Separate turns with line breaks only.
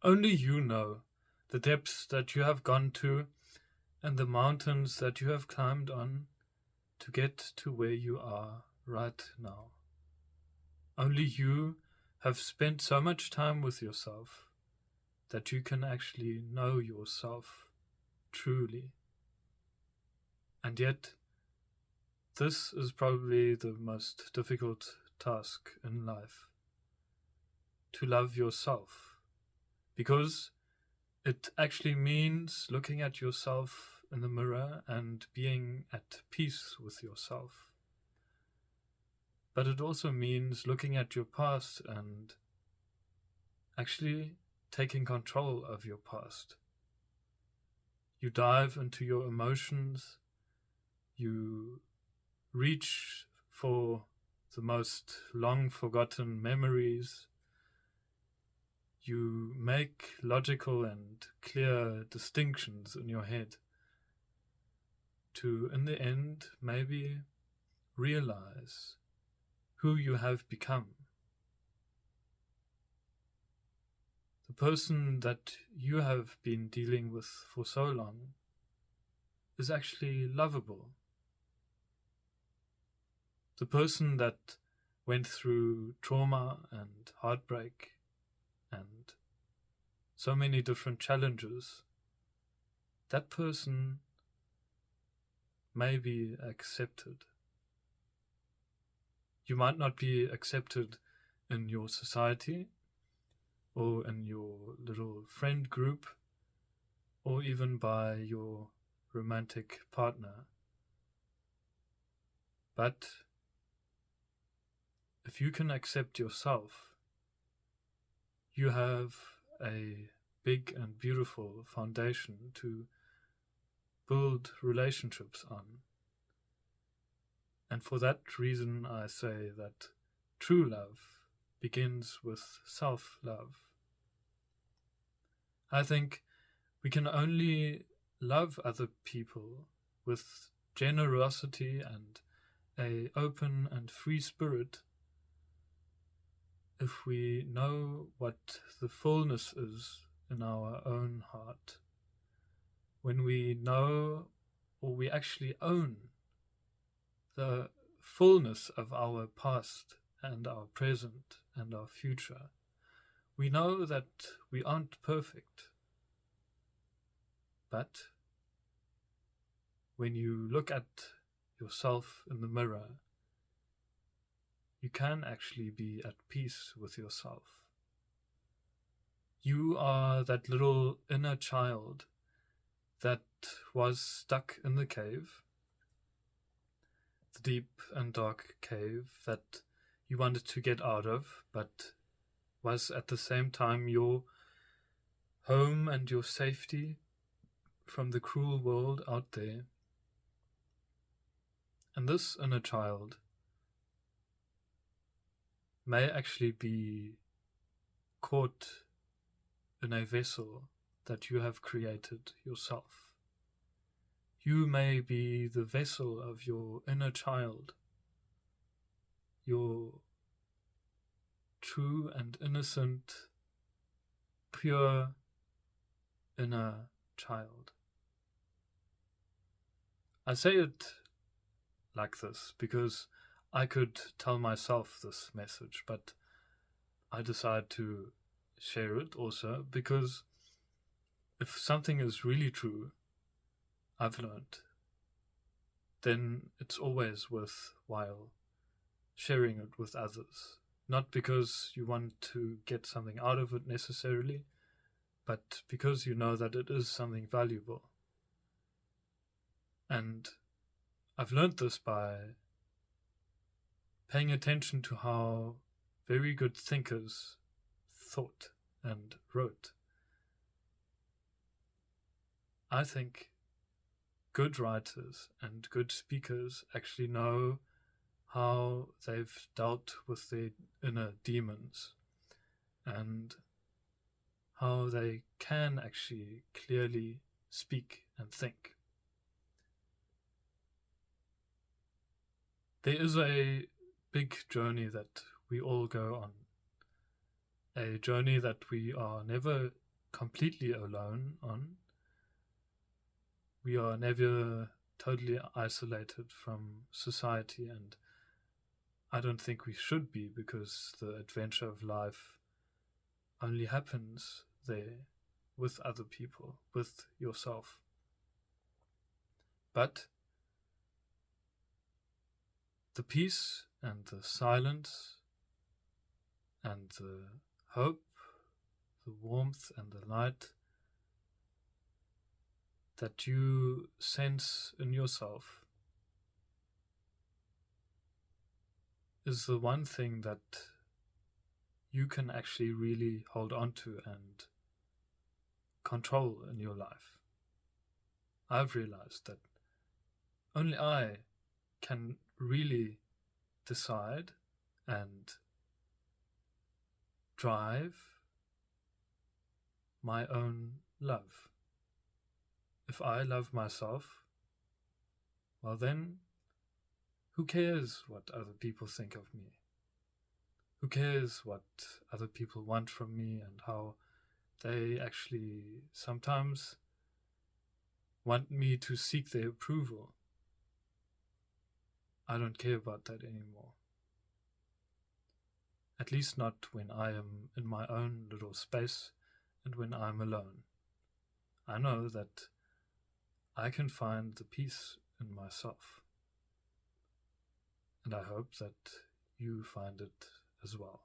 Only you know the depths that you have gone to and the mountains that you have climbed on to get to where you are right now. Only you have spent so much time with yourself that you can actually know yourself truly. And yet, this is probably the most difficult task in life, to love yourself, because it actually means looking at yourself in the mirror and being at peace with yourself. But it also means looking at your past and actually taking control of your past. You dive into your emotions, you reach for the most long forgotten memories, you make logical and clear distinctions in your head to, in the end, maybe realize who you have become. The person that you have been dealing with for so long is actually lovable. The person that went through trauma and heartbreak and so many different challenges, that person may be accepted. You might not be accepted in your society or in your little friend group or even by your romantic partner. But if you can accept yourself, you have a big and beautiful foundation to build relationships on. And for that reason, I say that true love begins with self-love. I think we can only love other people with generosity and an open and free spirit if we know what the fullness is in our own heart. When we know, or we actually own, the fullness of our past and our present and our future, we know that we aren't perfect. But when you look at yourself in the mirror, you can actually be at peace with yourself. You are that little inner child that was stuck in the cave, the deep and dark cave that you wanted to get out of, but was at the same time your home and your safety from the cruel world out there. And this inner child may actually be caught in a vessel that you have created yourself. You may be the vessel of your inner child, your true and innocent, pure inner child. I say it like this because I could tell myself this message, but I decide to share it also because if something is really true, I've learned, then it's always worthwhile sharing it with others. Not because you want to get something out of it necessarily, but because you know that it is something valuable. And I've learned this by paying attention to how very good thinkers thought and wrote. I think good writers and good speakers actually know how they've dealt with their inner demons and how they can actually clearly speak and think. There is a big journey that we all go on, a journey that we are never completely alone on. We are never totally isolated from society, and I don't think we should be, because the adventure of life only happens there with other people, with yourself. But the peace and the silence and the hope, the warmth and the light that you sense in yourself is the one thing that you can actually really hold on to and control in your life. I've realized that only I can really decide and drive my own love. If I love myself, well then, who cares what other people think of me? Who cares what other people want from me and how they actually sometimes want me to seek their approval? I don't care about that anymore. At least not when I am in my own little space and when I'm alone. I know that I can find the peace in myself. And I hope that you find it as well.